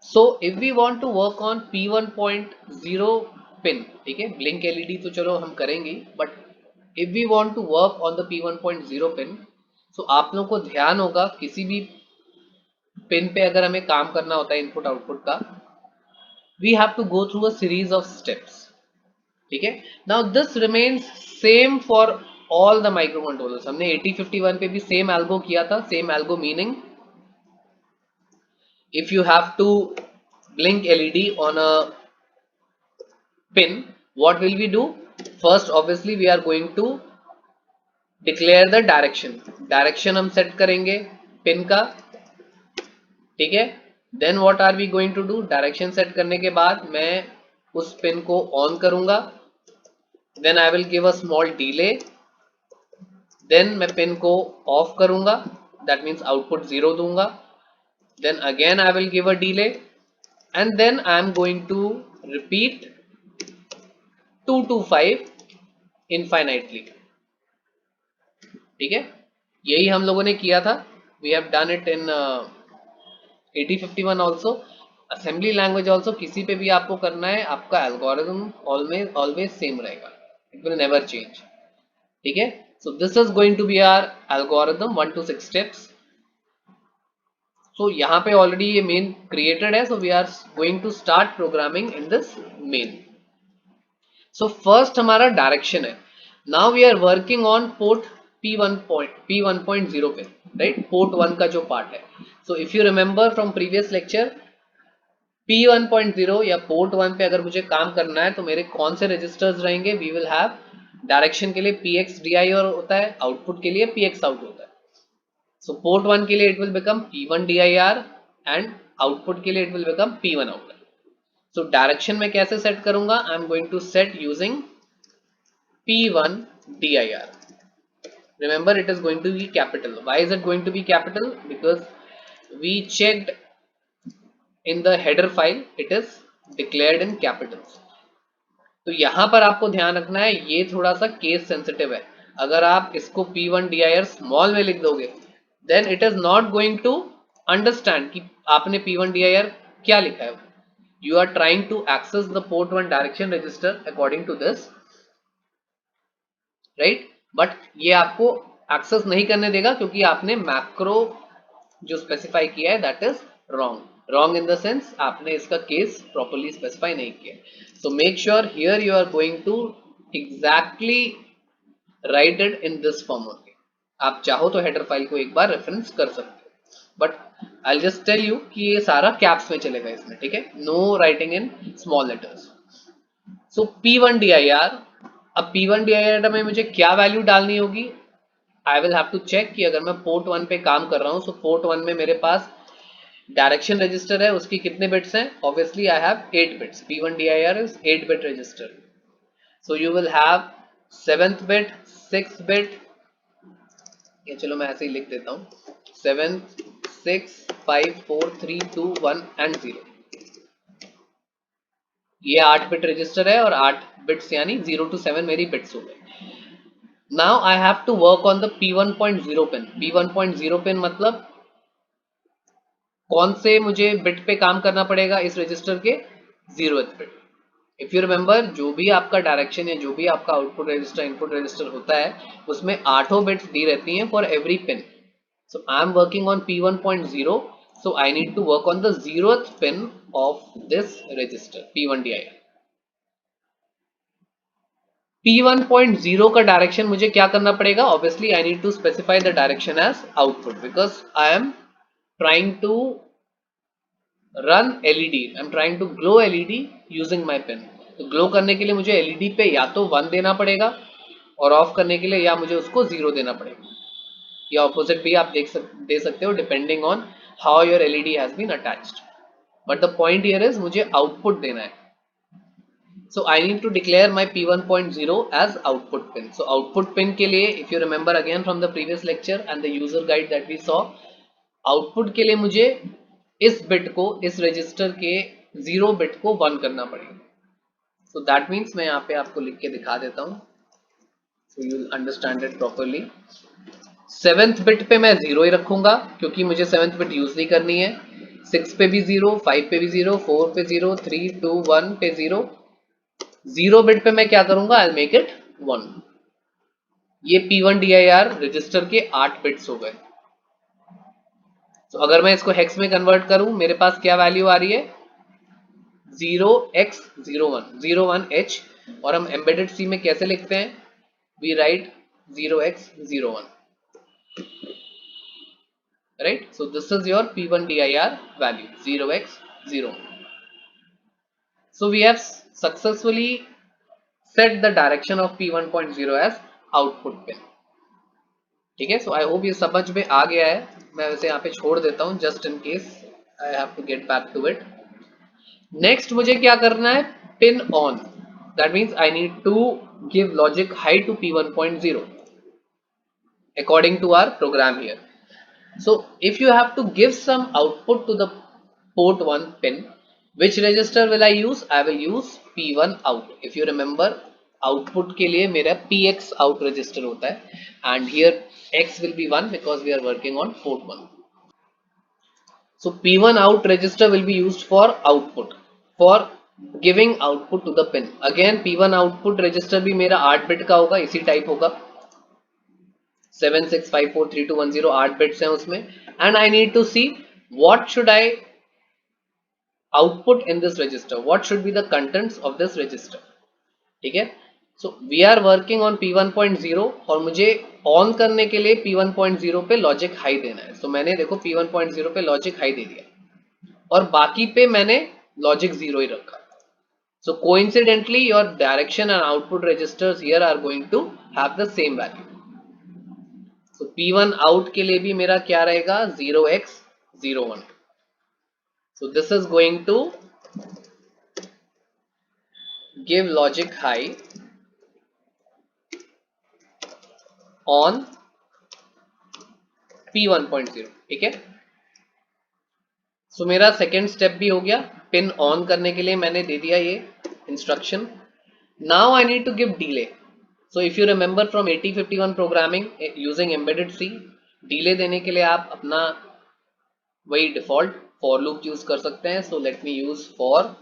So if we want to work on P1.0 pin, ठीक है, blink LED तो चलो हम करेंगे, but if we want to work on the P1.0 pin, so आप लोगों को ध्यान होगा किसी भी पिन पे अगर हमें काम करना होता है इनपुट आउटपुट का, we have to go through a series of steps. ठीक है, now this remains same for all the microcontrollers. हमने 8051 पे भी सेम एल्गो किया था. Same algo meaning if you have to blink LED on a pin, what will we do? First obviously we are going to declare the direction. Direction हम set करेंगे pin का, ठीक है. Then what are we going to do? Direction set करने के बाद मैं उस पिन को ऑन करूंगा. Then I will give a small delay. Then मैं पिन को ऑफ करूंगा, that means output 0 दूंगा. Then again I will give a delay, and then I am going to repeat 2 to 5 infinitely. ठीक है, यही हम लोगों ने किया था. We have done it in 8051 also. Assembly language also, किसी पे भी आपको करना है, आपका एल्गोरिथम ऑलवेज सेम रहेगा. It will never change. ठीक है, so this is going to be our algorithm 1 to 6 steps. So यहाँ पे ऑलरेडी ये मेन क्रिएटेड है, so we are going to start programming in this main. So first हमारा direction है. Now we are working on port P1.0 पे, right, port 1 का जो part है. So if you remember from previous lecture, P1.0 या port 1 पे अगर मुझे काम करना है तो मेरे कौन से रजिस्टर्स रहेंगे? वी विल हैव डायरेक्शन के लिए PX DI और होता है, आउटपुट के लिए PX आउट होता है. सो पोर्ट 1 के लिए it will become P1 DIR and output के लिए it will become P1 out. So direction में कैसे सेट करूंगा? I am going to set using P1 DIR. Remember, it is going to be capital. Why is it going to be capital? Because we checked in the header file, it is declared in capitals. तो यहां पर आपको ध्यान रखना है, ये थोड़ा सा केस सेंसिटिव है. अगर आप इसको P1 DIR स्मॉल में लिख दोगे, then it is not going to understand कि आपने P1 DIR क्या लिखा है. You are trying to access the port 1 direction register according to this, right? But ये आपको एक्सेस नहीं करने देगा क्योंकि आपने मैक्रो जो स्पेसिफाई किया है that is wrong. Wrong in the sense आपने इसका केस प्रॉपर्ली स्पेसिफाई नहीं किया. So make sure here you are going to exactly write it in this form only. आप चाहो तो हेडर फाइल को एक बार रेफरेंस कर सकते हो, but I just tell you कि ये सारा कैप्स में चलेगा इसमें. ठीक है, no writing in small letters. So P1 DIR. अब P1 DIR में मुझे क्या वैल्यू डालनी होगी? I will have to check कि अगर मैं पोर्ट 1 पे काम कर रहा हूं, सो पोर्ट 1 में मेरे पास डायरेक्शन रजिस्टर है, उसकी कितने बिट्स हैं? Obviously I have 8 bits. P1 DIR is 8 bit register. So you will have 7th bit, 6th bit, ये चलो मैं ऐसे ही लिख देता हूं, 7th, 6, 5, 4, 3, 2, 1 एंड 0. ये 8 बिट रजिस्टर है और 8 बिट्स यानी 0 to 7 मेरी बिट्स हो गए. Now I have to work on the P1.0 pin. P1.0 pin मतलब कौन से मुझे बिट पे काम करना पड़ेगा? इस रजिस्टर के 0th bit. If you remember, जो भी आपका डायरेक्शन या जो भी आपका आउटपुट रजिस्टर इनपुट रजिस्टर होता है, उसमें 8 बिट्स दी रहती हैं for every pin. So I am working on P1.0, so I need to work on the 0th pin of this register P1 DIR. P1.0 का डायरेक्शन मुझे क्या करना पड़ेगा? Obviously I need to specify the direction as output because I am trying to run LED. I am trying to glow LED using my pin. तो glow करने के लिए मुझे LED पे या तो 1 देना पड़ेगा और ऑफ करने के लिए या मुझे उसको 0 देना पड़ेगा, या ऑपोजिट भी आप दे सकते हो depending on how your LED has been attached. But the point here is मुझे आउटपुट देना है. So I need to declare my P1.0 as output pin. So output pin के लिए, if you remember again from the previous lecture and the user guide that we saw, output के लिए मुझे इस bit को, इस register के 0 bit को 1 करना पड़ेगा. So that means मैं यहाँ पे आपको लिख के दिखा देता हूँ, so you will understand it properly. 7th bit पे मैं 0 ही रखूंगा क्योंकि मुझे 7th bit यूज नहीं करनी है. 6 पे भी 0, 5 पे भी 0, 4 पे 0, 3, 2, 1 पे 0, 0 बिट पे मैं क्या करूंगा, आई मेक इट 1। ये P1 DIR रजिस्टर के 8 बिट्स हो गए। तो अगर मैं इसको हेक्स में कन्वर्ट करूं, मेरे पास क्या वैल्यू आ रही है, 0x01, 01H। और हम एम्बेडेड सी में कैसे लिखते हैं, we write 0x01, right? So this is your P1 DIR value, 0x01. So we have successfully set the direction of P1.0 as output pin। ठीक है, सो आई होप ये समझ में आ गया है। मैं वैसे यहाँ पे छोड़ देता हूँ just in case I have to get back to it. Next मुझे क्या करना है, pin on, that means I need to give logic high to P1.0 according to our program here। So if you have to give some output to the port 1 pin, which register will I use? I will use P1 out। If you remember, output के लिए मेरा PX out register होता है, and here X will be 1 because we are working on port 1। So P1 out register will be used for output, for giving output to the pin। Again P1 output register भी मेरा 8 bit का होगा, इसी type होगा, 76543210, 8 bits हैं उसमें। And I need to see what should I output in this register, what should be the contents of this register. ठीक है, so we are working on P1.0 और मुझे ऑन करने के लिए P1.0 पे लॉजिक हाई देना है। सो मैंने देखो P1.0 पे लॉजिक हाई दे दिया और बाकी पे मैंने लॉजिक 0 ही रखा। So coincidentally your direction and output registers here are going to have the same value. तो P1 out के लिए भी मेरा क्या रहेगा, 0x01। So this is going to give logic high on P1.0। ठीक है, so मेरा सेकेंड स्टेप भी हो गया, पिन ऑन करने के लिए मैंने दे दिया ये instruction. Now I need to give delay. So if you remember from 8051 programming using embedded C, delay देने के लिए आप अपना वही डिफॉल्ट फॉर लूप यूज कर सकते हैं। So let me use for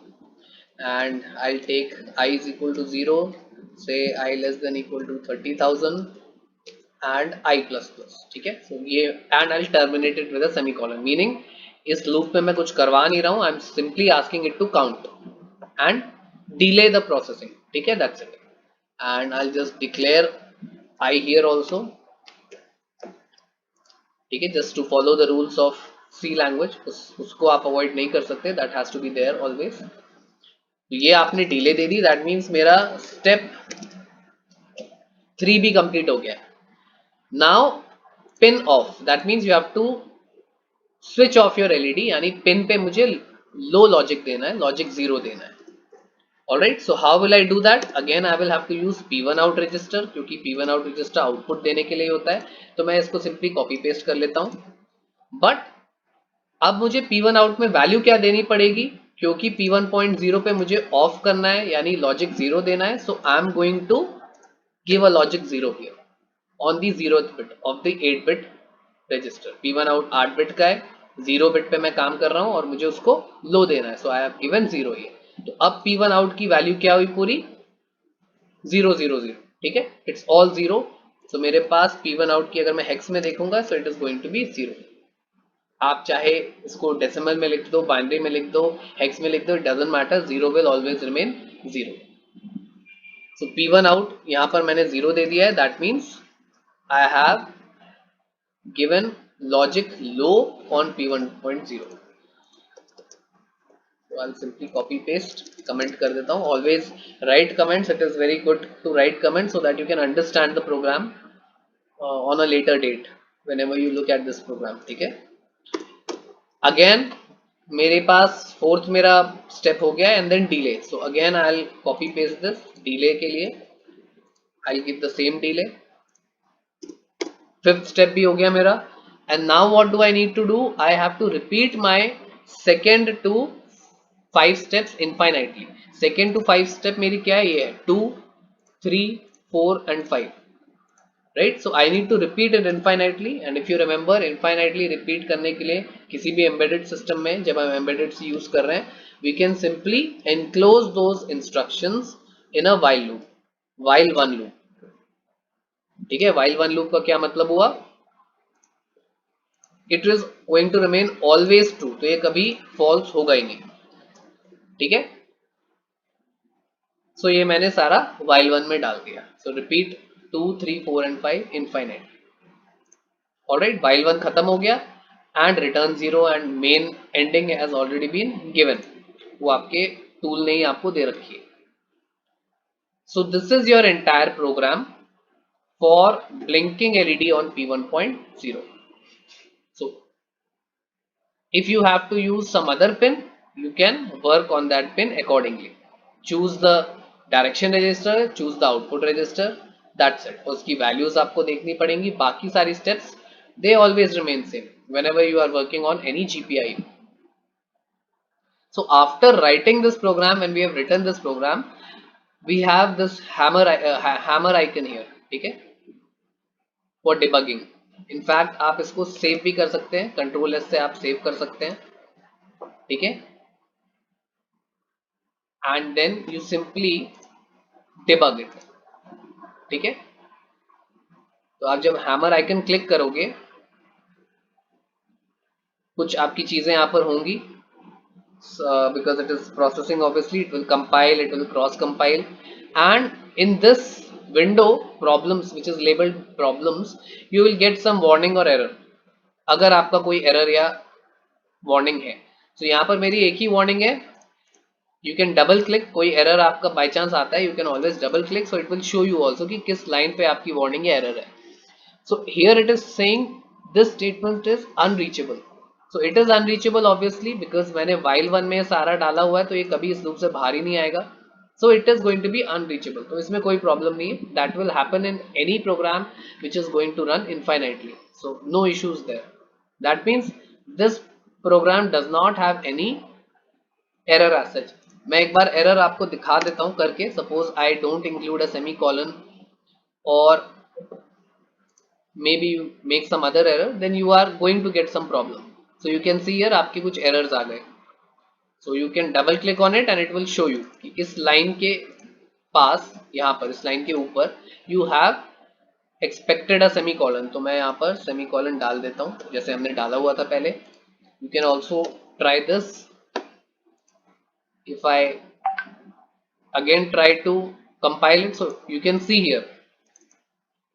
and I'll take I is equal to 0, say I less than equal to 30,000 and I plus plus। ठीक है, so ये and I'll terminate it with a semicolon, meaning इस loop में मैं कुछ करवा नहीं रहा हूँ, I'm simply asking it to count and delay the processing। ठीक है, that's it। and I'll just declare I here also। ठीक है, just to follow the rules of C language, उसको आप avoid नहीं कर सकते, that has to be there always। तो ये आपने डिले दे दी, दैट मीन्स मेरा स्टेप 3 भी कंप्लीट हो गया। Now pin off, that means you have to switch off your LED, यानी पिन पे मुझे लो लॉजिक देना है, लॉजिक 0 देना है। Alright, so how will I do that, again I will have to use P1 out register, क्योंकि P1 out register output देने के लिए होता है। तो मैं इसको सिंपली कॉपी पेस्ट कर लेता हूं। बट अब मुझे P1 आउट में वैल्यू क्या देनी पड़ेगी, क्योंकि P1.0 पे मुझे ऑफ करना है, यानी लॉजिक 0 देना है। So I am going to give a logic 0 here on the 0th bit of the 8 bit register. P1 out 8 bit का है, 0 बिट पे मैं काम कर रहा हूं और मुझे उसको लो देना है। So I have given 0 here. तो अब P1 आउट की वैल्यू क्या हुई, पूरी 000। ठीक है, इट्स ऑल 0। तो मेरे पास P1 आउट की अगर मैं हेक्स में देखूंगा, so it is going to be 0। आप चाहे इसको डेसिमल में लिख दो, बाइनरी में लिख दो, हेक्स में लिख दो, it doesn't matter, 0 will always remain 0। So P1 out यहां पर मैंने 0 दे दिया है, that means I have given logic low on P1.0। So I'll simply copy paste, comment कर देता हूँ। Always write comments, it is very good to write comments so that you can understand the program on a later date whenever you look at this program। ठीक है, again मेरे पास fourth मेरा step हो गया and then delay. So again I will copy paste this, delay के लिए I will give the same delay. Fifth step भी हो गया मेरा। And now what do I need to do, I have to repeat my second to 5 steps infinitely. Second to 5 step मेरी क्या है, ये है 2, 3, 4 and 5। Right. So I need to repeat it infinitely, and if you remember infinitely repeat करने के लिए किसी भी एम्बेडेड सिस्टम में जब हम एम्बेडेड सी यूज कर रहे हैं, we can simply enclose those instructions in a while loop, while one loop. ठीक है, वाइल वन लूप का क्या मतलब हुआ, it is going to remain always true, तो ये कभी फॉल्स होगा ही नहीं. ठीक है, सो ये मैंने सारा वाइल वन में डाल दिया. So repeat 2 3 4 and 5 infinite. Alright, while one खत्म हो गया and return zero and main ending has already been given, वो आपके टूल ने ही आपको दे रखी है. So this is your entire program for blinking LED on P1.0. So if you have to use some other pin, you can work on that pin accordingly. Choose the direction register, choose the output register, that's it. उसकी values आपको देखनी पड़ेंगी, बाकी सारी steps they always remain same whenever you are working on any GPIO. So after writing this program, when we have written this program, we have this hammer icon here. ठीक है, for debugging. In fact आप इसको save भी कर सकते हैं, control S से आप सेव कर सकते हैं. ठीक है, and then you simply debug it. ठीक है, तो आप जब हैमर आइकन क्लिक करोगे कुछ आपकी चीजें यहाँ पर होंगी, because it is processing, obviously it will compile, it will cross compile, and in this window problems which is labeled problems, you will get some warning or error. अगर आपका कोई एरर या वार्निंग है, तो यहाँ पर मेरी एक ही वार्निंग है. यू कैन डबल क्लिक, कोई एरर आपका बाय चांस आता है, you can always double click, so it will show you also कि किस लाइन पे आपकी वार्निंग या एरर है. So here it is saying this statement is unreachable. So it is unreachable obviously because मैंने while one में सारा डाला हुआ है, तो ये कभी इस लूप से बाहर ही नहीं आएगा. So it is going to be unreachable. तो इसमें कोई प्रॉब्लम नहीं है. That will happen in any program which is going to run infinitely. So no issues there. That means this program does not have any error as such. मैं एक बार error आपको दिखा देता हूँ करके. Suppose I don't include a semicolon or maybe you make some other error, then you are going to get some problem. So you can see here आपके कुछ errors आ गए. So you can double click on it and it will show you कि इस line के पास, यहाँ पर इस line के ऊपर you have expected a semicolon. तो मैं यहाँ पर semicolon डाल देता हूँ जैसे हमने डाला हुआ था पहले. You can also try this. If I again try to compile it, so you can see here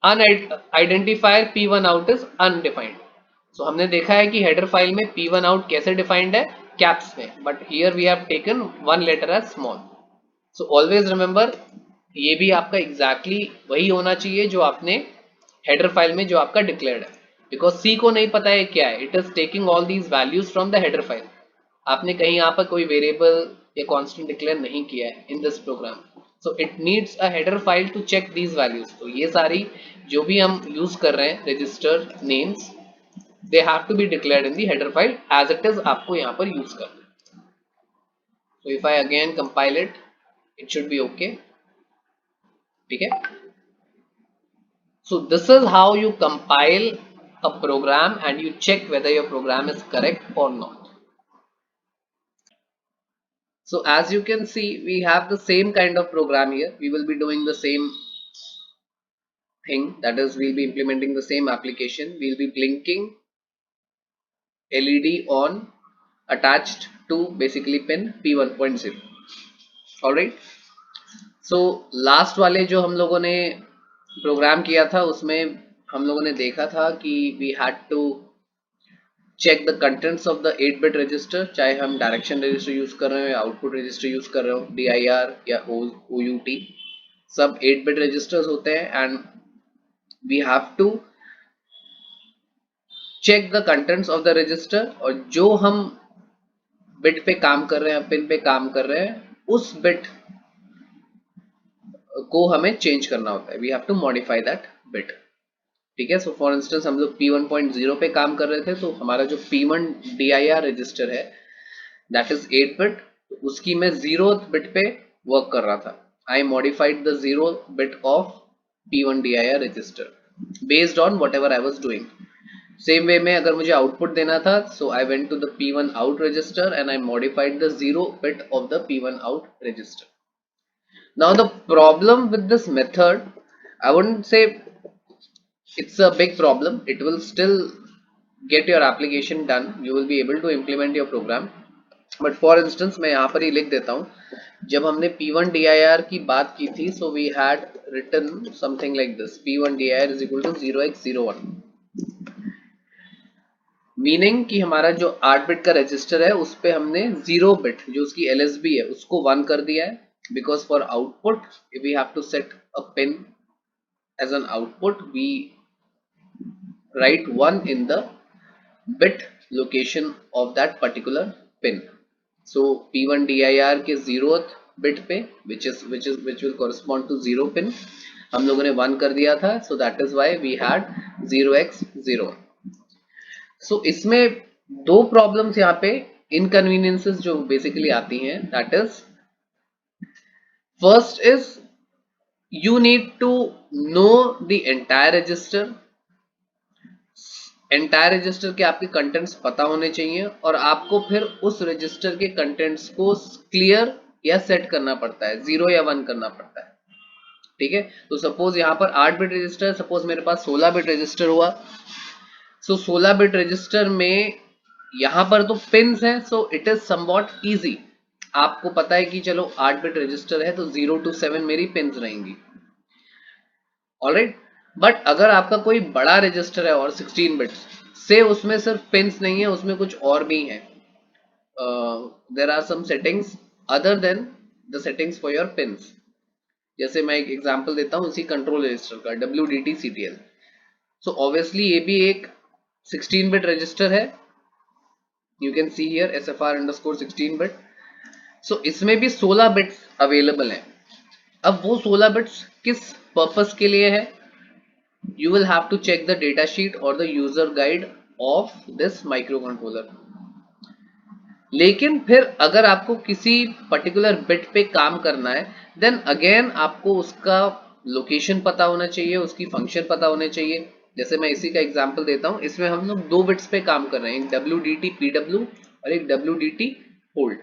unidentifier P1 out is undefined. So हमने देखा है कि हेडर फाइल में P1 out कैसे डिफाइंड है, कैप्स में, but here we have taken one letter as small. So always remember, ये भी आपका एग्जैक्टली वही होना चाहिए जो आपने हेडर फाइल में जो आपका डिक्लेयर्ड है, बिकॉज सी को नहीं पता है क्या है. It is taking all these values from the header file. आपने कहीं यहाँ पर कोई वेरिएबल या कांस्टेंट डिक्लेयर नहीं किया है in this program. So it needs a header file to check these values. तो ये सारी जो भी हम यूज कर रहे हैं register names, they have to be declared in the header file as it is आपको यहाँ पर यूज करना है. So if I again compile it, it should be okay. ठीक है, so this is how you compile a program and you check whether your program is correct or not. So as you can see, we have the same kind of program here. We will be doing the same thing, that is we'll be implementing the same application. We'll be blinking LED on attached to basically pin P1.0. Alright, so last वाले जो हम लोगों ने programme किया था उसमें हम लोगों ने देखा था कि we had to check the contents of the eight bit register, चाहे हम डायरेक्शन रजिस्टर यूज कर रहे हो या आउटपुट रजिस्टर यूज कर रहे हो, DIR या OUT, सब 8-बिट रजिस्टर्स होते हैं. And we have to check the contents of the register, और जो हम बिट पे काम कर रहे हैं, पिन पे काम कर रहे हैं, उस बिट को हमें चेंज करना होता है. We have to modify that bit. ठीक है, सो फॉर इंस्टेंस हम लोग P1.0 पे काम कर रहे थे, तो हमारा जो P1 DIR रजिस्टर है दैट इज 8-बिट, उसकी मैं 0th बिट पे वर्क कर रहा था. I modified the 0th bit of P1 DIR register. based on whatever I was doing. Same way में अगर मुझे आउटपुट देना था, so I went to the P1 out register and I modified the 0 bit of the P1 out register. Now the problem with this method, I wouldn't say it's a big problem. It will still get your application done. You will be able to implement your program. But for instance मैं यहाँ पर ही लिख देता हूँ, जब हमने P1 DIR की बात की थी, so we had written something like this, P1 DIR is equal to 0x01, meaning कि हमारा जो 8 बिट का रजिस्टर है उस पे हमने 0 बिट जो उसकी LSB है उसको 1 कर दिया है, because for output we have to set a pin as an output, we write 1 in the bit location of that particular pin. So P1 DIR के 0th bit पे which will correspond to 0 pin हम लोगों ने 1 कर दिया था, so that is why we had 0x0. So इसमें दो प्रॉब्लम्स यहाँ पे inconveniences जो बेसिकली आती हैं, that is first is you need to know the entire register. Entire register के आपके कंटेंट्स पता होने चाहिए और आपको फिर उस रजिस्टर के कंटेंट्स को क्लियर या सेट करना पड़ता है, 0 या 1 करना पड़ता है, ठीक है। तो सपोज यहाँ पर 8 बिट रजिस्टर, सपोज मेरे पास 16 बिट रजिस्टर हुआ, सो 16 बिट रजिस्टर में यहाँ पर तो पिन्स हैं, सो इट इज समवॉट इजी, आपको पता है कि चलो 8 बिट रजिस्टर है तो 0 to 7 मेरी पिन्स रहेंगी, ऑलराइट। बट अगर आपका कोई बड़ा रजिस्टर है और 16 बिट्स से उसमें सिर्फ पिन्स नहीं है, उसमें कुछ और भी है, there are some settings other than the settings for your pins. जैसे मैं एक एग्जांपल देता हूँ इसी कंट्रोल रजिस्टर का, WDT CTL। सो ऑब्वियसली ये भी एक 16 बिट रजिस्टर है, you can see here SFR_16 bit. सो इसमें भी 16 बिट्स अवेलेबल हैं। अब वो 16 बिट्स किस पर्पस के लिए है, you will have to check the data sheet or the user guide of this microcontroller. लेकिन फिर अगर आपको किसी पर्टिकुलर बिट पे काम करना है, देन अगेन आपको उसका लोकेशन पता होना चाहिए, उसकी फंक्शन पता होने चाहिए। जैसे मैं इसी का एग्जांपल देता हूं, इसमें हम लोग दो बिट्स पे काम कर रहे हैं, एक WDT PW और एक WDT होल्ड।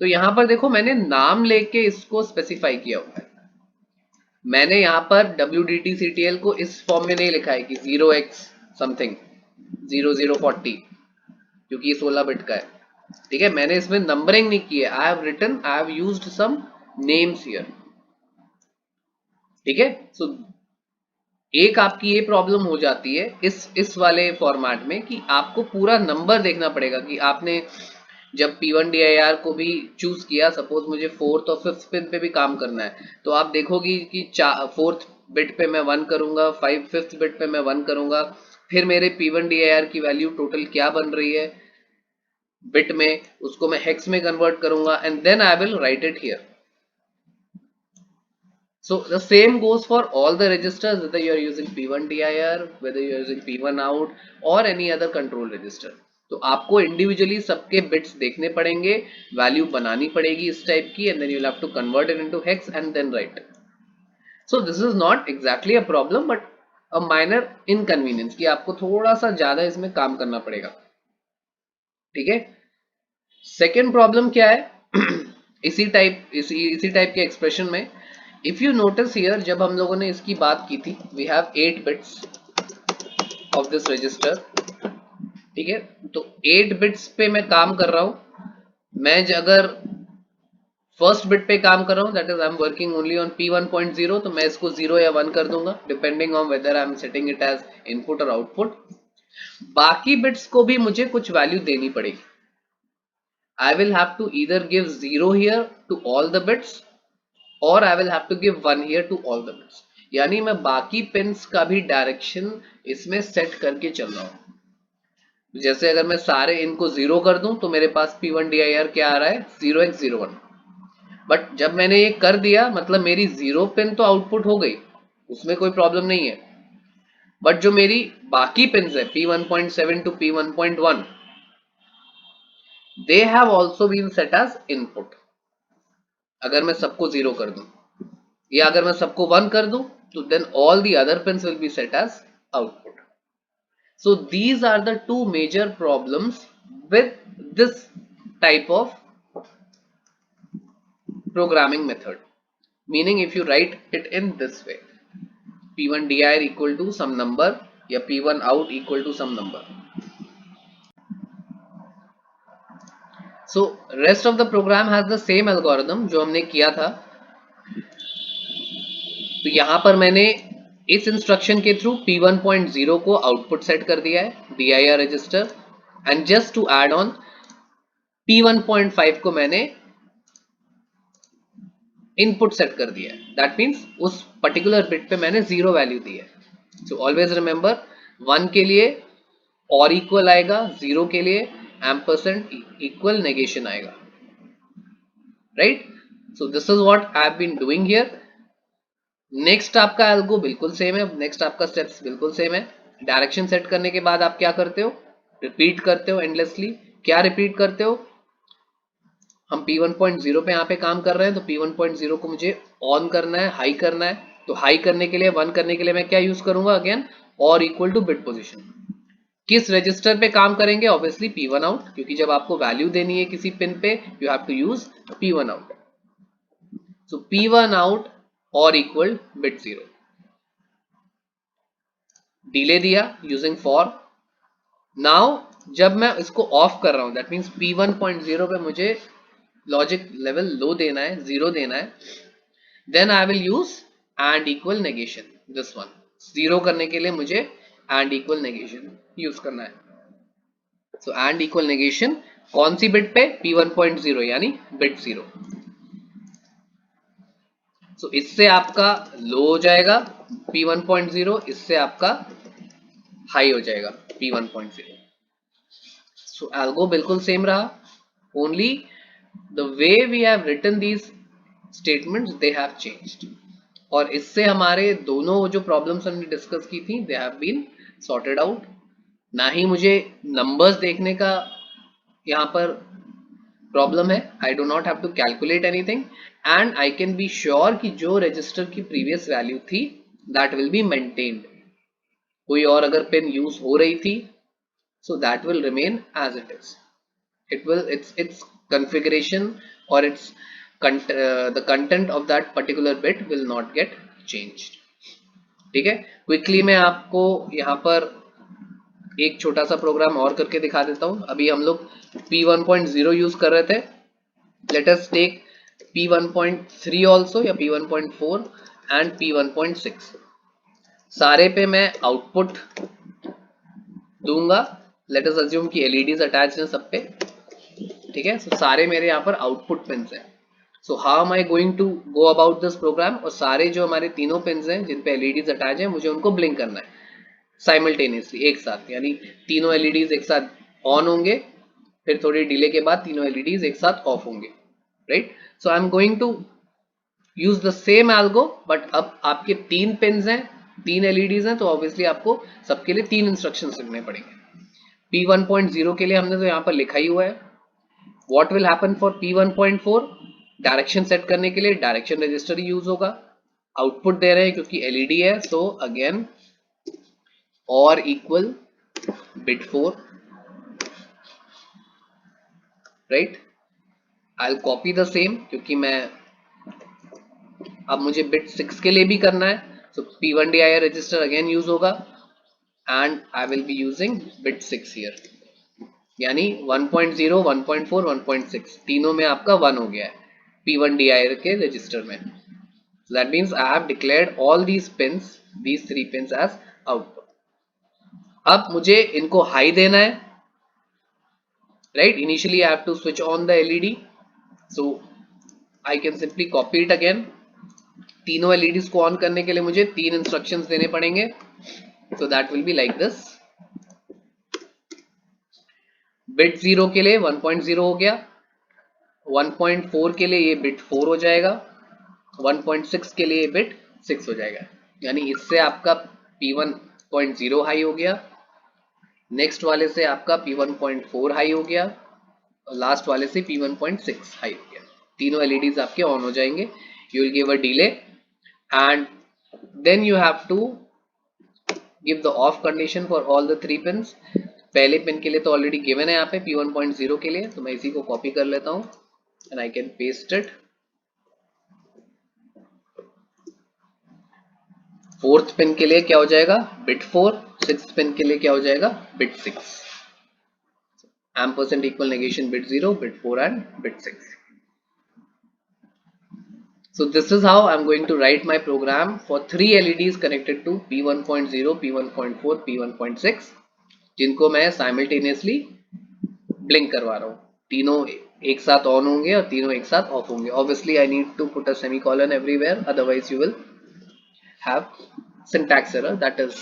तो यहां पर देखो मैंने नाम लेके इसको स्पेसिफाई किया हुआ है, मैंने यहाँ पर WDT CTL को इस फॉर्म में नहीं लिखा है कि 0x समथिंग 0040, क्योंकि ये 16 बिट का है, ठीक है। मैंने इसमें नंबरिंग नहीं की है, I have used some names here, ठीक है। सो एक आपकी ये प्रॉब्लम हो जाती है इस वाले फॉर्मेट में कि आपको पूरा नंबर देखना पड़ेगा कि आपने जब P1 DIR को भी चूज किया, सपोज मुझे 4th और 5th पिन पे भी काम करना है, तो आप देखोगी कि 4th बिट पे मैं 1 करूंगा, 5th बिट पे मैं 1 करूंगा, फिर मेरे P1 DIR की वैल्यू टोटल क्या बन रही है बिट में, उसको मैं हेक्स में कन्वर्ट करूंगा and then I will write it here. So the same goes for all the registers, whether you are using P1 DIR, whether you are using P1 out or any other control register. तो आपको individually सबके bits देखने पड़ेंगे, value बनानी पड़ेगी इस type की, and then you will have to convert it into hex and then write. So this is not exactly a problem but a minor inconvenience कि आपको थोड़ा सा ज्यादा इसमें काम करना पड़ेगा, ठीक है। सेकेंड प्रॉब्लम क्या है इसी टाइप के एक्सप्रेशन में, इफ यू नोटिस हियर, जब हम लोगों ने इसकी बात की थी, we have 8 bits of this register, ठीक है। तो 8 बिट्स पे मैं काम कर रहा हूं, मैं अगर फर्स्ट बिट पे काम कर रहा हूं, that is I am working only on P1.0, तो मैं इसको 0 या 1 कर दूंगा depending on whether I am setting it as input और आउटपुट। बाकी बिट्स को भी मुझे कुछ वैल्यू देनी पड़ेगी, I will have to either give 0 here to all the bits or I will have to give 1 here to all the bits. यानी मैं बाकी पिन्स का भी डायरेक्शन इसमें सेट करके चल रहा हूं। जैसे अगर मैं सारे इनको 0 कर दूं तो मेरे पास P1 DIR क्या आ रहा है, 0x01। बट जब मैंने ये कर दिया, मतलब मेरी 0 पिन तो आउटपुट हो गई, उसमें कोई प्रॉब्लम नहीं है, बट जो मेरी बाकी पिन्स है P1.7 to P1.1, they have also been set as input। अगर मैं सबको 0 कर दूं या अगर मैं सबको 1 कर दूं, तो then all the other pins will be set as output. So these are the two major problems with this type of programming method. Meaning if you write it in this way, P1 dir equal to some number या P1 out equal to some number. So rest of the program has the same algorithm जो हमने किया था. तो यहाँ पर मैंने इस इंस्ट्रक्शन के थ्रू P1.0 को आउटपुट सेट कर दिया है dir register, and just to add on P1.5 को मैंने इनपुट सेट कर दिया है. दैट मीन्स उस पर्टिकुलर बिट पे मैंने 0 वैल्यू दी है. सो ऑलवेज रिमेंबर 1 के लिए और इक्वल आएगा, 0 के लिए एम्परसेंड इक्वल नेगेशन आएगा. Right. So this is what I have been doing here. Next आपका एल्गो बिल्कुल सेम है, नेक्स्ट आपका स्टेप्स बिल्कुल सेम है. डायरेक्शन सेट करने के बाद आप क्या करते हो, रिपीट करते हो एंडलेसली. क्या रिपीट करते हो, हम P1.0 पे यहाँ पे काम कर रहे हैं, तो P1.0 को मुझे ऑन करना है, हाई करना है. तो हाई करने के लिए, 1 करने के लिए मैं क्या यूज करूंगा, अगेन और इक्वल टू बिट पोजीशन. किस रजिस्टर पे काम करेंगे, ऑब्वियसली P1 आउट, क्योंकि जब आपको वैल्यू देनी है किसी पिन पे, you have to use P1 out. So P1 out और इक्वल बिट 0. डिले दिया यूजिंग फॉर. नाउ जब मैं इसको ऑफ कर रहा हूं, दैट मीन्स P1.0 पे मुझे लॉजिक लेवल लो देना है, 0 देना है, then I will use and equal negation. This one 0 करने के लिए मुझे एंड इक्वल नेगेशन यूज करना है. सो एंड इक्वल नेगेशन कौन सी बिट पे, P1.0 यानी बिट 0. सो इससे आपका लो हो जाएगा P1.0, इससे आपका हाई हो जाएगा P1.0. सो एल्गो बिल्कुल सेम रहा, only the way we have written these statements they have changed. और इससे हमारे दोनों जो प्रॉब्लम्स हमने डिस्कस की थी, they have been sorted out. ना ही मुझे नंबर्स देखने का यहाँ पर प्रॉब्लम है. I do not have to calculate anything, and I can be sure कि जो रजिस्टर की प्रीवियस वैल्यू थी दैट विल बी मेंटेन्ड. कोई और अगर पिन यूज हो रही थी, so that will remain as it is. It will its configuration or its the content of that particular bit will not get changed. ठीक है. Quickly मैं आपको यहाँ पर एक छोटा सा प्रोग्राम और करके दिखा देता हूँ. अभी हम लोग P1.0 यूज कर रहे थे. Let us take P1.3 also या P1.4 एंड P1.6. सारे पे मैं आउटपुट दूंगा. लेट अस अज्यूम कि एलईडीज अटैच हैं सब पे. ठीक है. so, सारे मेरे यहाँ पर आउटपुट पिन्स हैं. So how am I going to go about this program. और सारे जो हमारे तीनों पिन्स हैं जिन पे एलईडीज अटैच हैं, मुझे उनको ब्लिंक करना है साइमल्टेनियसली, एक साथ. यानी तीनों एलईडीज एक साथ ऑन होंगे, फिर थोड़ी डिले के बाद तीनों एलईडीज एक साथ ऑफ होंगे. Right. So I am going to use the same algo, but अब आपके 3 पिन्स हैं, 3 एलईडीज हैं, तो ऑब्वियसली आपको सबके लिए 3 इंस्ट्रक्शंस लिखने पड़ेंगे. P1.0 के लिए हमने तो यहाँ पर लिखा ही हुआ है. What will happen for P1.4? Direction set करने के लिए डायरेक्शन रजिस्टर ही यूज होगा. आउटपुट दे रहे हैं क्योंकि एलईडी है, सो अगेन और equal bit 4. Right. I will copy the same, क्योंकि मैं अब मुझे बिट 6 के लिए भी करना है. So P1 dir register again use होगा, and I will be using bit 6 here. यानी 1.0, 1.4, 1.6 तीनों में आपका 1 हो गया है P1 dir के रजिस्टर में. So that means I have declared all these pins, these 3 pins as output. अब मुझे इनको हाई देना है. Right. Initially I have to switch on the LED. So I can simply copy it again. तीनों LEDs को on करने के लिए मुझे 3 इंस्ट्रक्शंस देने पड़ेंगे. So that will be like this. Bit 0 के लिए 1.0 हो गया, 1.4 के लिए ये बिट 4 हो जाएगा, 1.6 के लिए बिट 6 हो जाएगा. यानी इससे आपका P1.0 हाई हो गया, नेक्स्ट वाले से आपका P1.4 हाई हो गया, और लास्ट वाले से P1.6 हाई हो गया. तीनों एलईडीज आपके ऑन हो जाएंगे. You will give a delay, and then you have to give the off condition for all the 3 pins. पहले पिन के लिए तो ऑलरेडी गिवन है यहाँ पे P1.0 के लिए, तो मैं इसी को कॉपी कर लेता हूँ and I can paste it. Fourth pin के लिए क्या हो जाएगा, बिट 4। सिक्स पिन के लिए क्या हो जाएगा, bit 6। ampersand equal negation bit 0, bit 4 and bit 6. So this is how I'm going to write my program for 3 LEDs connected to P1.0, P1.4, P1.6 जिनको मैं simultaneously blink करवा रहा हूँ। तीनों एक साथ on होंगे और तीनों एक साथ off होंगे। Obviously I need to put a semicolon everywhere, otherwise you will have syntax error that is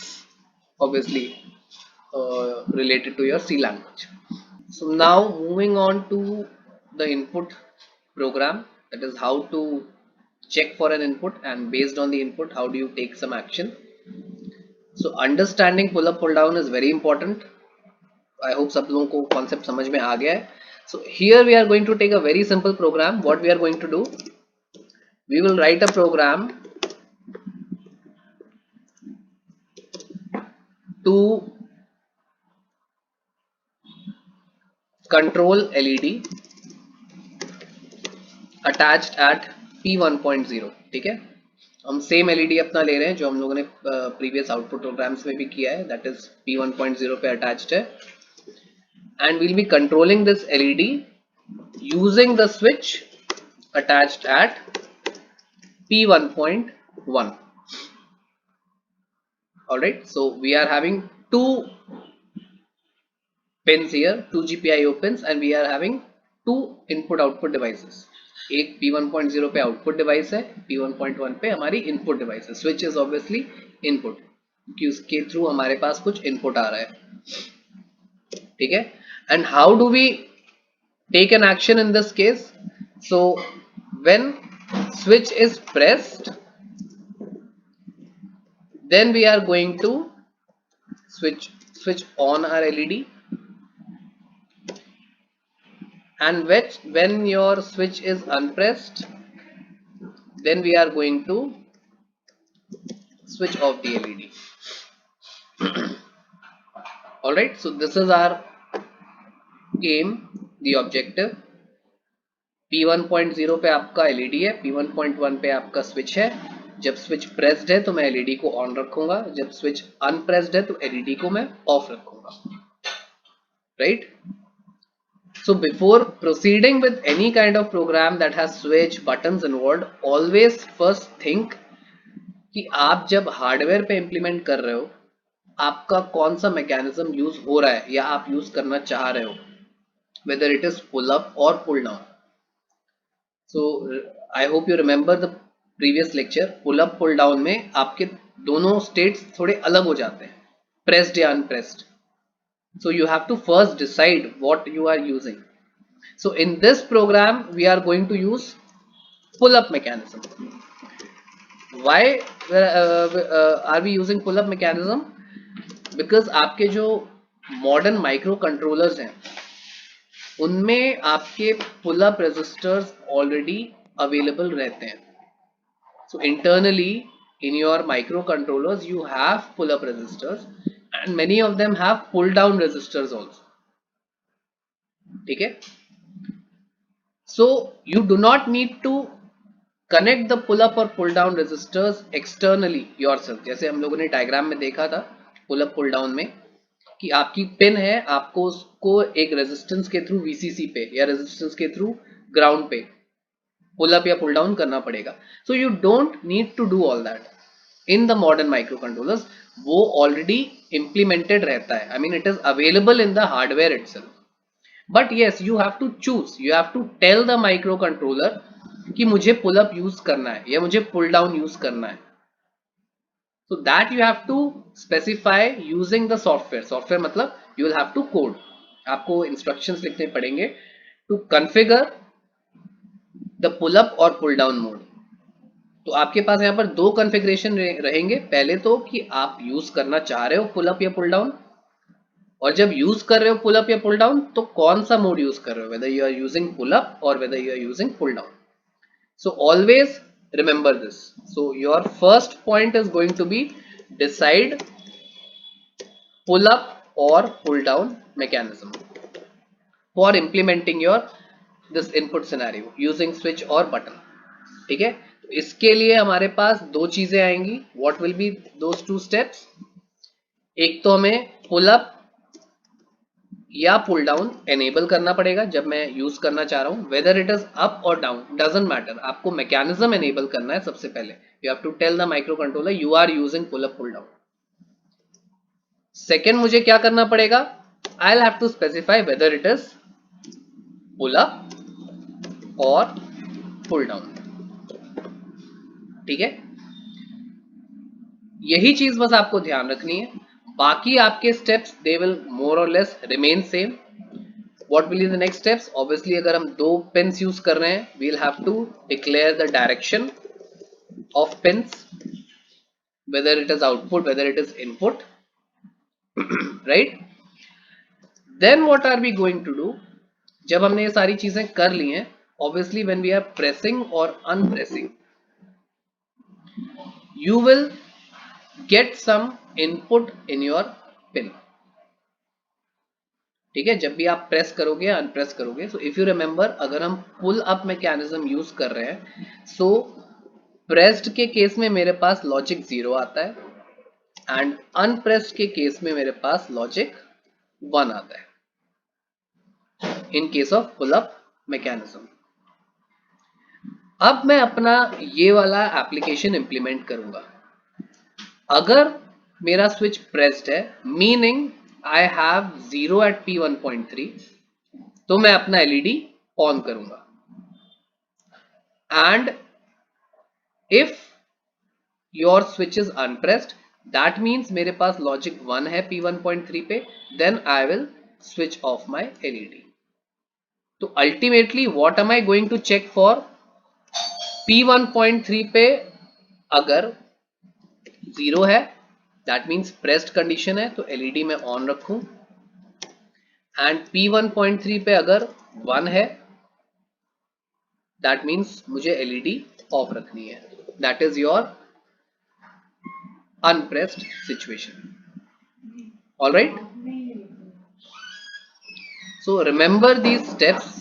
obviously related to your C language. So now moving on to the input program, that is how to check for an input and based on the input how do you take some action. So understanding pull up pull down is very important. I hope सब लोगों को concept समझ में आ गया है. So here we are going to take a very simple program. What we are going to do, we will write a program to control LED attached at P1.0. ठीक है, हम सेम एलईडी अपना ले रहे हैं जो हम लोगों ने प्रीवियस आउटपुट प्रोग्राम्स में भी किया है, दैट इज P1.0 पे अटैच्ड है and will be controlling this LED using the switch attached eight P1.1. Alright, so we are having two pins here, two GPIO pins, and we are having two input output devices. एक P1.0 पे output device है, P1.1 पे हमारी input device है। Switch is obviously input क्योंकि उसके through हमारे पास कुछ इनपुट आ रहा है, ठीक है। And how do we take an action in this case? So when switch is pressed, then we are going to switch on our LED, and when your switch is unpressed, then we are going to switch off the LED. All right, so this is our aim, the objective. P1.0 पे आपका LED है, P1.1 पे आपका switch है। जब switch pressed है तो मैं LED को ऑन रखूंगा, जब स्विच अनप्रेस्ड है तो LED को मैं ऑफ रखूंगा, right. So before proceeding with any kind of program that has switch buttons involved, always first think कि आप जब हार्डवेयर पे इम्प्लीमेंट कर रहे हो आपका कौन सा मैकेनिज्म यूज हो रहा है या आप यूज करना चाह रहे हो, whether it is pull up or pull down. So I hope you remember the previous lecture. Pull up pull down में आपके दोनों स्टेट्स थोड़े अलग हो जाते हैं, प्रेस्ड या अनप्रेस्ड. So you have to first decide what you are using. So in this program we are going to use pull up mechanism. Why are we using pull up mechanism? Because आपके जो modern micro controllers हैं उनमें आपके pull up resistors already available रहते हैं. So internally in your microcontrollers you have pull up resistors and many of them have pull down resistors also, ठीक है. So you do not need to connect the pull up और pull down resistors externally yourself. जैसे हम लोगों ने diagram में देखा था पुल अप पुल डाउन में कि आपकी पिन है, आपको उसको एक रेजिस्टेंस के थ्रू VCC पे या रेजिस्टेंस के थ्रू ग्राउंड पे पुल अप या पुल डाउन करना पड़ेगा. So you don't need to do all that in the modern microcontrollers. वो ऑलरेडी इंप्लीमेंटेड रहता है, I mean it is available in the hardware itself. But yes you have to choose, you have to tell the microcontroller कि मुझे pull up use करना है या मुझे pull down use करना है. So that you have to specify using the software. Software मतलब you will have to code. आपको instructions लिखने पड़ेंगे to configure the pull up और pull down mode. तो आपके पास यहाँ पर दो configuration रहेंगे. पहले तो कि आप use करना चाह रहे हो pull up या pull down, और जब use कर रहे हो pull up या pull down तो कौन सा mode use कर रहे हो, whether you are using pull up or whether you are using pull down. So always remember this. So your first point is going to be decide pull up or pull down mechanism for implementing your this input scenario using switch or button. ठीक है, तो इसके लिए हमारे पास दो चीजें आएंगी. What will B those two steps? एक तो हमें पुल अप या पुल डाउन एनेबल करना पड़ेगा जब मैं यूज करना चाह रहा हूं. वेदर इट इज अप और डाउन डजंट मैटर, आपको मैकेनिज्म एनेबल करना है. सबसे पहले you have to tell the microcontroller you are using pull up pull down. Second मुझे क्या करना पड़ेगा? I will have to specify whether it is pull up और पुल डाउन. ठीक है, यही चीज बस आपको ध्यान रखनी है. बाकी आपके स्टेप्स दे विल मोर और less remain same. What will be the next steps? Obviously अगर हम दो पिन्स यूज कर रहे हैं we will have to declare the direction of pins, whether it is output whether it is input. Right, then what are we going to do? जब हमने ये सारी चीजें कर ली हैं, obviously when we are pressing और unpressing you will get some input in your pin. ठीक है, जब भी आप प्रेस करोगे अनप्रेस करोगे. सो इफ यू रिमेंबर, अगर हम पुल अप मैकेनिज्म यूज कर रहे हैं, सो प्रेस्ड के केस में मेरे पास लॉजिक 0 आता है एंड अनप्रेस्ड के केस में मेरे पास लॉजिक 1 आता है in case of pull up mechanism. अब मैं अपना ये वाला एप्लीकेशन इंप्लीमेंट करूंगा. अगर मेरा स्विच प्रेस्ड है, meaning I have 0 at P1.3, तो मैं अपना एलईडी ऑन करूंगा. And if your switch is unpressed, that means मेरे पास लॉजिक 1 है P1.3 पे, then I will switch off my LED. तो ultimately what am I going to check for? P1.3 पे अगर 0 है दैट मीन्स प्रेस्ड कंडीशन है, तो एलईडी में ऑन रखूं. एंड P1.3 पे अगर 1 है दैट मीन्स मुझे एलईडी ऑफ रखनी है. That is your unpressed situation. Alright, so remember these steps.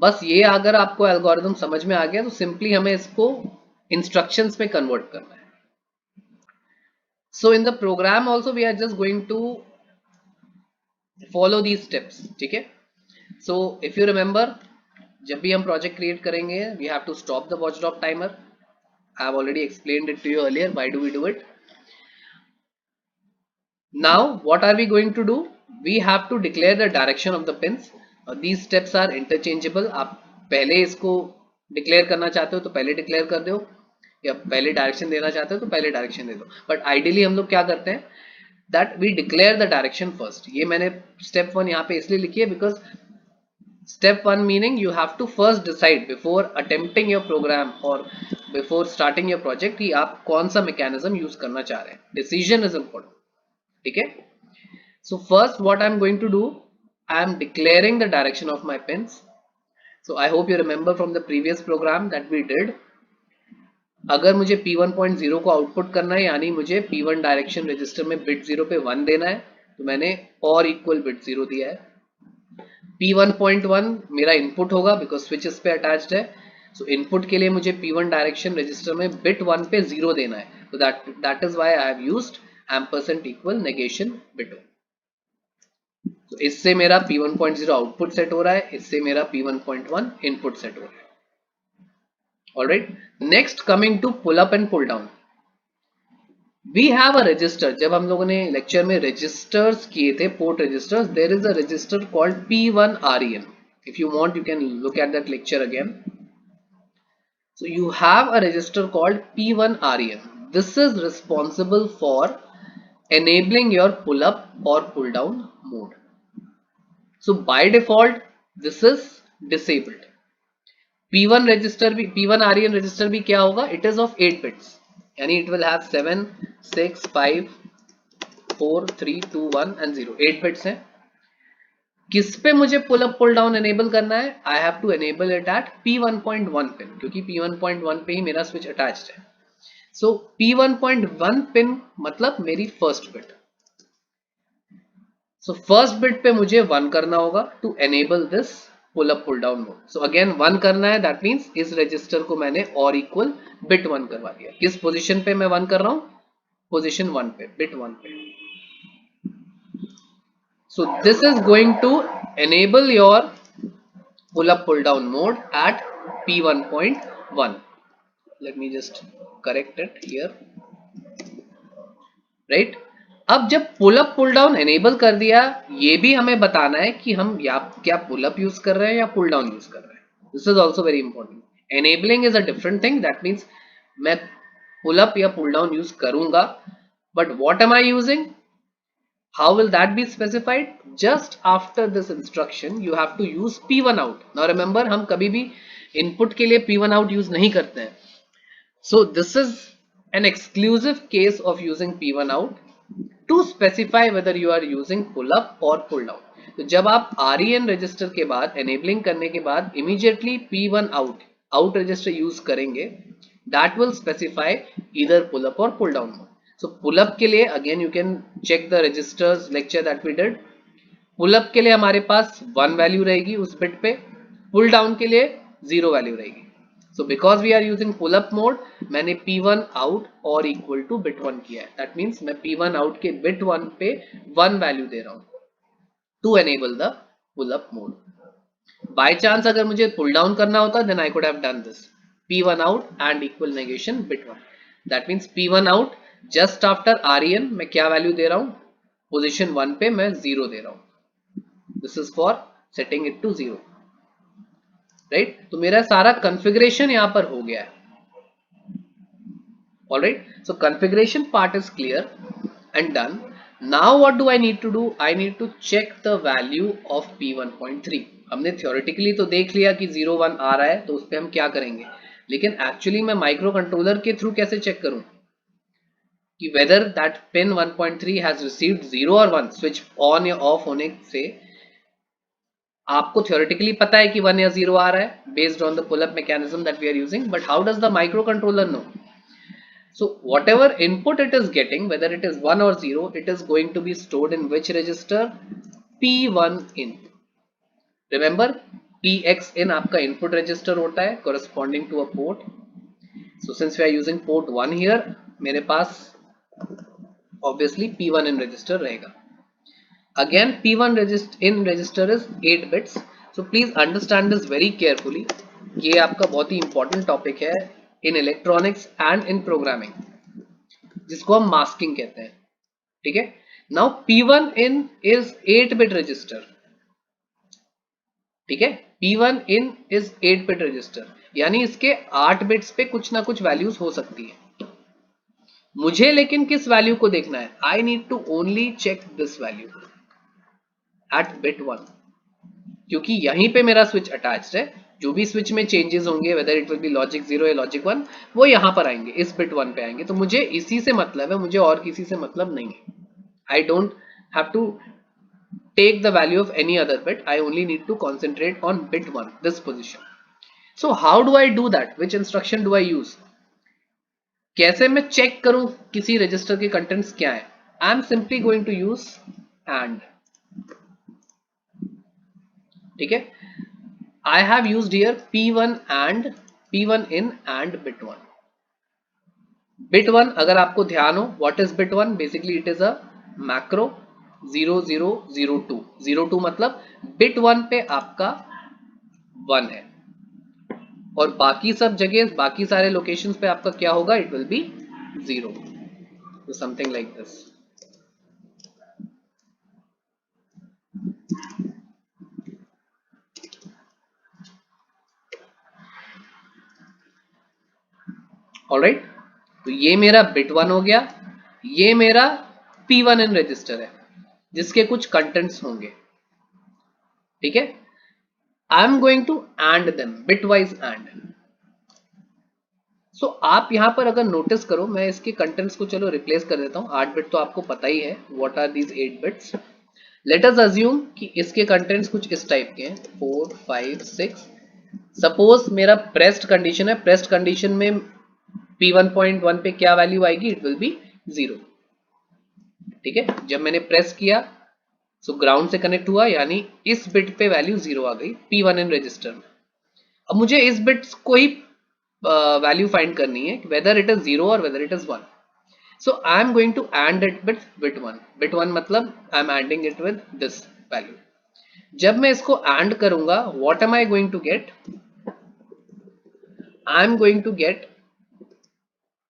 बस ये अगर आपको एल्गोरिथम समझ में आ गया तो सिंपली हमें इसको इंस्ट्रक्शंस में कन्वर्ट करना है. So in the program also we are just going to follow these steps. ठीक है, सो इफ यू रिमेंबर, जब भी हम प्रोजेक्ट क्रिएट करेंगे we have to stop the watch dog timer. I have already explained it to you earlier. Why do we do it? Now what are we going to do? We have to declare the direction of the pins. These steps are interchangeable. आप पहले इसको declare करना चाहते हो तो पहले declare कर दो, या पहले डायरेक्शन देना चाहते हो तो पहले डायरेक्शन दे दो. बट आइडियली हम लोग क्या करते हैं, that we declare the direction first. ये मैंने स्टेप 1 यहाँ पे इसलिए लिखी है because step 1 meaning you have to first decide before attempting your program और बिफोर स्टार्टिंग योर प्रोजेक्ट कि आप कौन सा मैकेनिज्म यूज करना चाह रहे हैं. Decision is important. ठीक है, so first what I am going to do, I am declaring the direction of my pins. So I hope you remember from the previous program that we did. अगर मुझे P1.0 को output करना है, यानी मुझे P1 direction register में bit 0 पे 1 देना है, तो मैंने और इक्वल बिट 0 दिया है. P1.1 मेरा इनपुट होगा बिकॉज स्विच इस पे अटैच्ड है. सो इनपुट के लिए मुझे P1 डायरेक्शन रजिस्टर में बिट 1 पे 0 देना है. तो that is why I have used ampersand equal negation bit. तो इससे मेरा P1.0 आउटपुट सेट हो रहा है, इससे मेरा P1.1 इनपुट सेट हो रहा है. Alright, next coming to pull up and pull down. We have a register. जब हम लोगों ने लेक्चर में रजिस्टर्स किए थे, port registers, there is a register called P1REN. If you want you can look at that lecture again. So you have a register called P1REN. This is responsible for enabling your pull up or pull down mode. So by default this is disabled. P1 register भी, P1 REN register भी क्या होगा? It is of 8 bits. यानी it will have 7, 6, 5, 4, 3, 2, 1 and 0. 8 bits हैं. किस पे मुझे pull up pull down enable करना है? I have to enable it at P1.1 pin, क्योंकि P1.1 पे ही मेरा switch attached है. So P1.1 पिन मतलब मेरी first bit. So first bit पे मुझे 1 करना होगा to enable this pull up pull down mode. So again 1 करना है, दैट मीन्स इस रजिस्टर को मैंने और इक्वल बिट 1 करवा दिया। किस पोजीशन पे मैं 1 कर रहा हूं? पोजीशन 1 पे, बिट 1 पे। So this is going to enable your pull up pull down mode at p1.1. let me just correct it here, right? अब जब pull up pull down enable कर दिया, ये भी हमें बताना है कि हम या क्या पुल अप यूज कर रहे हैं या पुल डाउन यूज कर रहे हैं। This is also very important. Enabling is a different thing, that means मैं पुल अप या पुल डाउन यूज करूंगा, but what am I using? How will that be specified? Just after this instruction you have to use p1 out. Now remember, हम कभी भी input के लिए p1 out use नहीं करते हैं. So this is an exclusive case of using p1 out to specify whether you are using pull up or pull down. तो जब आप REN रजिस्टर के बाद enabling करने के बाद immediately p1 out register use करेंगे, that will specify either pull up or pull down mode. So pull up के लिए again you can check the registers lecture that we did. pull up के लिए हमारे पास 1 value रहेगी उस bit पे, pull down के लिए 0 वैल्यू रहेगी। So because we are using pull up mode, मैंने p1 out और equal to bit 1 किया है। That means मैं p1 out के bit 1 पे 1 वैल्यू दे रहा हूँ to enable the pull up mode. By chance अगर मुझे pull down करना होता then I could have done this p1 out and equal negation bit 1. That means p1 out just after REN मैं क्या value दे रहा हूं? पोजीशन 1 पे मैं 0 दे रहा हूं। This is for setting it to 0, right? तो मेरा सारा कॉन्फ़िगरेशन यहां पर हो गया है। Alright, so configuration part is clear and done. Now what do I need to do? I need to check the value of p1.3। हमने theoretically तो देख लिया कि 0 1 आ रहा है, तो उस पर हम क्या करेंगे, लेकिन एक्चुअली मैं माइक्रो कंट्रोलर के थ्रू कैसे चेक करूं कि whether that pin 1.3 has received 0 or 1, switch on या ऑफ होने से आपको theoretically पता है कि 1 या 0 आ रहा है based on the pull up mechanism that we are using, but how does the microcontroller know? So whatever input it is getting, whether it is 1 or 0, it is going to be stored in which register? P1 in. Remember, PX in आपका input register होता है corresponding to a port. So since we are using port 1 here, मेरे पास obviously P1 in register रहेगा। Again P1 in register is 8 bits, so please understand this very carefully. ये आपका बहुत ही important topic है in electronics and in programming, जिसको हम masking कहते हैं, ठीक है? Now P1 in is 8 bit register, ठीक है? P1 in is 8 bit register, यानी इसके 8 बिट्स पे कुछ ना कुछ वैल्यूज हो सकती है। मुझे लेकिन किस वैल्यू को देखना है? I need to only check this value at bit 1, क्योंकि यहीं पे मेरा स्विच अटैच्ड है। जो भी स्विच में चेंजेस होंगे, whether it will be logic 0 या लॉजिक 1, वो यहां पर आएंगे, इस बिट 1 पे आएंगे। तो मुझे इसी से मतलब है, मुझे और किसी से मतलब नहीं है। I don't have to take the value of any other bit, I only need to concentrate on bit 1, this position. So how do I do that? Which instruction do I use? कैसे मैं check करूं किसी register के contents क्या है? I am simply going to use and, ठीक है? I have used here P1 and P1 in and bit 1. bit 1 अगर आपको ध्यान हो, what is bit 1? Basically it is a macro 0002। 02 मतलब bit 1 पे आपका 1 है और बाकी सब जगह, बाकी सारे लोकेशंस पे आपका क्या होगा? It will be 0। So something like this. Alright, तो ये मेरा बिट 1 हो गया, ये मेरा P1 इन रजिस्टर है जिसके कुछ कंटेंट्स होंगे, ठीक है? I am going to and them, bitwise and. So आप यहां पर अगर नोटिस करो, मैं इसके कंटेंट्स को चलो रिप्लेस कर देता हूं। 8 बिट तो आपको पता ही है, what are these 8 bits. Let us assume कि इसके कंटेंट्स कुछ इस टाइप के हैं, 4 5 6। सपोज मेरा प्रेस्ड कंडीशन है, प्रेस्ड कंडीशन में P1.1 पे क्या वैल्यू आएगी? इट विल बी 0, ठीक है? जब मैंने प्रेस किया, सो ग्राउंड से कनेक्ट हुआ, यानी इस बिट पे वैल्यू 0 आ गई P1 इन रजिस्टर में। अब मुझे इस बिट्स को ही वैल्यू फाइंड करनी है, वेदर इट इज 0 और whether it is 1। So I am going to and it with bit 1। Bit 1 मतलब I am anding it with this value. जब मैं इसको एंड करूंगा, what am I going to get? I am going to get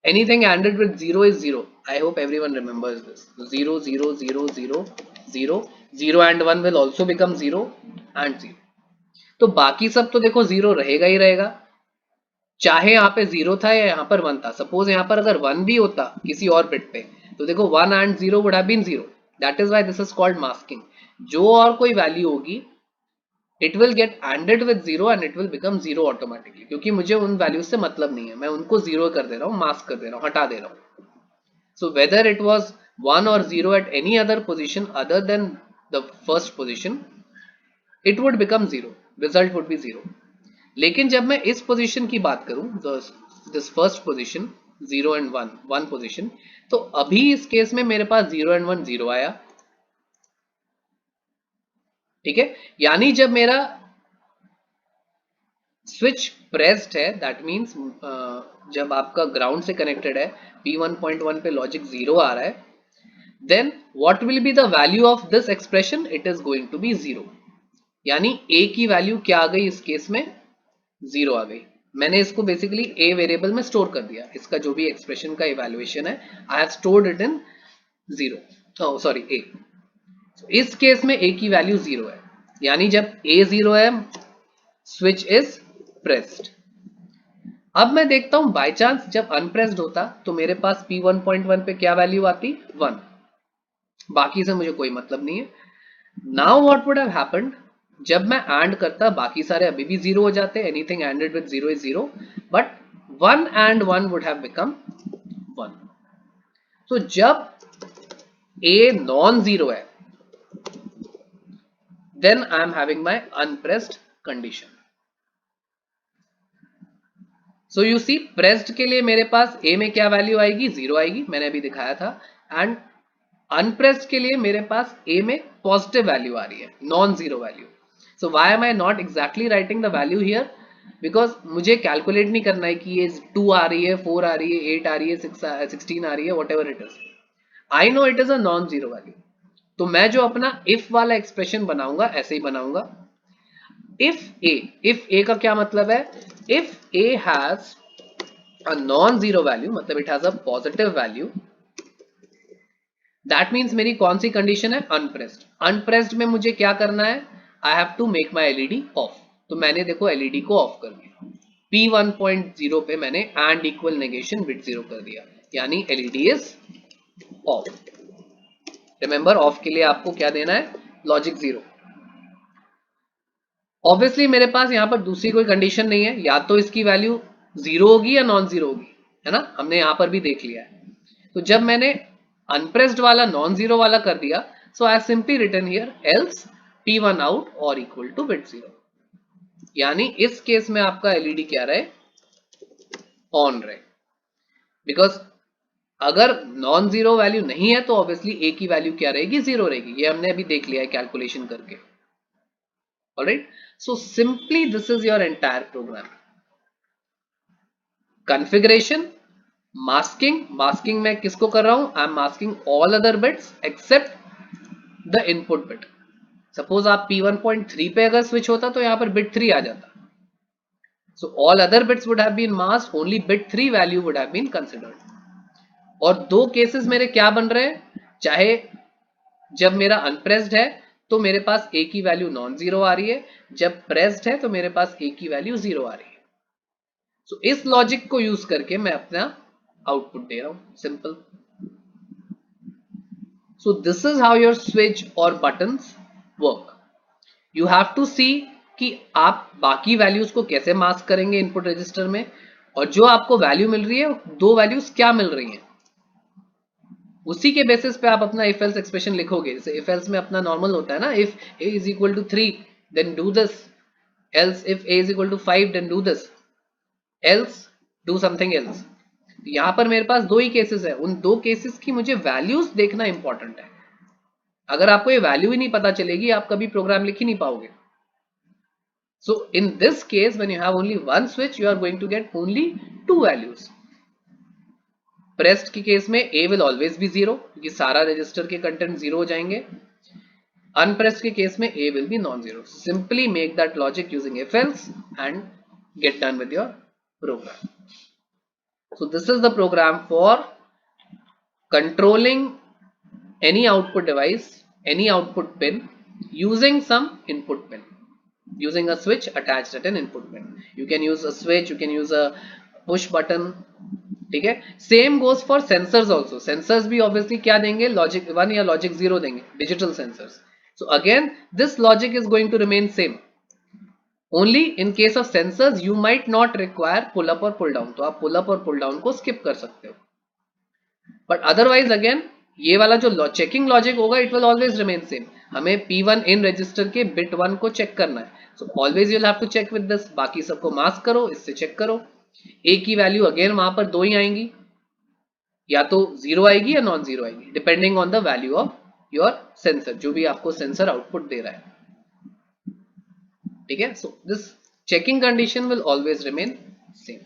anything ended with 0 is 0. I hope everyone remembers this. 0 0 0 0 0 0 and 1 will also become 0 and 0. तो बाकी सब तो देखो 0 रहेगा ही रहेगा, चाहे यहाँ पे 0 था या यहाँ पर 1 था। सपोज यहाँ पर अगर 1 भी होता किसी और बिट पे, तो देखो 1 and 0 would have been 0. That is why this is called masking. जो और कोई वैल्यू होगी, it will get ANDed with 0 and it will become 0 automatically, क्योंकि मुझे उन वैल्यूज से मतलब नहीं है, मैं उनको 0 कर दे रहा हूँ, मास्क कर दे रहा हूँ, हटा दे रहा हूँ। So whether it was 1 or 0 at any other position other than the first position, it would become 0. Result would be 0. लेकिन जब मैं इस पोजीशन की बात करूं, this first position 0 and 1, one position, तो अभी इस केस में मेरे पास 0 एंड 1 0 आया, ठीक है। यानी जब मेरा स्विच प्रेस्ड है, दैट मीन्स जब आपका ग्राउंड से कनेक्टेड है, P1.1 पे लॉजिक 0 आ रहा है, then what will be the value of this expression? It is going to be 0. यानी a की वैल्यू क्या आ गई इस केस में? 0 आ गई। मैंने इसको बेसिकली a वेरिएबल में स्टोर कर दिया, इसका जो भी एक्सप्रेशन का इवैल्यूएशन है, I have stored it in 0, sorry a। इस केस में a की वैल्यू 0 है, यानी जब a 0 है, स्विच इज प्रेस्ड। अब मैं देखता हूं बाय चांस जब अनप्रेस्ड होता तो मेरे पास P1.1 पे क्या वैल्यू आती? 1। बाकी से मुझे कोई मतलब नहीं है। Now what would have happened? जब मैं एंड करता, बाकी सारे अभी भी 0 हो जाते, anything anded with 0 is 0, but 1 and 1 would have become 1। तो जब a नॉन 0 है, then I am having my unpressed condition. So you see, pressed के लिए मेरे पास a में क्या वैल्यू आएगी? 0 आएगी, मैंने अभी दिखाया था। एंड अनप्रेस्ड के लिए मेरे पास a में पॉजिटिव वैल्यू आ रही है, non 0 value. So why am I not exactly writing the value here? Because मुझे कैलकुलेट नहीं करना है कि ये 2 आ रही है, 4 आ रही है, 8 आ रही है, 16 आ रही है, what ever it is. I know it is a non 0 value. तो मैं जो अपना इफ वाला एक्सप्रेशन बनाऊंगा, ऐसे ही बनाऊंगा। इफ ए का क्या मतलब है? If A has a non 0 value, मतलब it has a positive value, that means मेरी कौन सी कंडीशन है? अनप्रेस्ड। अनप्रेस्ड में मुझे क्या करना है? I have to make my LED off. तो मैंने देखो एलईडी को ऑफ कर दिया, P1.0 पे मैंने एंड इक्वल नेगेशन बिट 0 कर दिया, यानी LED is of. Remember, of के लिए आपको क्या देना है? लॉजिक 0। ऑब्वियसली मेरे पास यहाँ पर दूसरी कोई कंडीशन नहीं है, या तो इसकी वैल्यू 0 होगी या नॉन 0 होगी, है ना, हमने यहाँ पर भी देख लिया है। तो जब मैंने अनप्रेस्ड वाला नॉन 0 वाला कर दिया, so I simply return here else P1 out और इक्वल टू बिट 0। यानी इस केस में आपका एलईडी क्या रहे? ऑन रहे। बिकॉज अगर नॉन 0 वैल्यू नहीं है तो ऑब्वियसली ए की वैल्यू क्या रहेगी? 0 रहेगी। ये हमने अभी देख लिया है कैलकुलेशन करके। Alright, so simply this is your entire program. Configuration, masking. Masking मैं किसको कर रहा हूं? I am masking all other bits except the input bit. Suppose आप P1.3 पे अगर स्विच होता तो यहां पर बिट 3 आ जाता। So all other bits would have been masked, only bit 3 value would have been considered. और दो केसेस मेरे क्या बन रहे हैं? चाहे जब मेरा अनप्रेस्ड है तो मेरे पास a की वैल्यू नॉन 0 आ रही है, जब प्रेस्ड है तो मेरे पास a की वैल्यू 0 आ रही है। सो इस लॉजिक को यूज करके मैं अपना आउटपुट दे रहा हूं, simple. So this is how your switch और buttons work. You have to see कि आप बाकी वैल्यूज को कैसे मास्क करेंगे इनपुट रजिस्टर में, और जो आपको वैल्यू मिल रही है, दो वैल्यूज क्या मिल रही हैं, उसी के बेसिस पे आप अपना इफ एल्स एक्सप्रेशन लिखोगे। जैसे इफ एल्स में अपना नॉर्मल होता है ना, if a is equal to 3 then do this, else if a is equal to 5 then do this, else do something else. यहां पर मेरे पास दो ही केसेस है, उन दो केसेस की मुझे वैल्यूज देखना इंपॉर्टेंट है। अगर आपको ये वैल्यू ही नहीं पता चलेगी, आप कभी प्रोग्राम लिख ही नहीं पाओगे. So in this case, when you have only one switch, you are going to get only two values. Pressed के केस में A will always be 0 क्योंकि सारा रजिस्टर के कंटेंट 0 हो जाएंगे. Unpressed के केस में A will be non-zero. Simply make that logic using if else and get done with your program. So this is the program for controlling any output device, any output pin using some input pin, using a switch attached at an input pin. You can use a switch, you can use a push button. ठीक है. Same goes for sensors also. Sensors भी obviously क्या देंगे, logic 1 या logic 0 देंगे, digital sensors. So again this logic is going to remain same. Only in case of sensors you might not require pull up और pull down, तो आप पुल up और pull down को स्किप कर सकते हो. बट अदरवाइज अगेन ये वाला जो चेकिंग लॉजिक होगा it will always remain same. हमें P1 इन रजिस्टर के बिट 1 को चेक करना है. So always you will have to check with this. बाकी सबको मास्क करो, इससे चेक करो. ए की वैल्यू अगेन वहां पर 2 ही आएंगी, या तो 0 आएगी या नॉन 0 आएगी, depending on the value of your sensor, जो भी आपको सेंसर आउटपुट दे रहा है. ठीक है. So this checking condition will always remain same.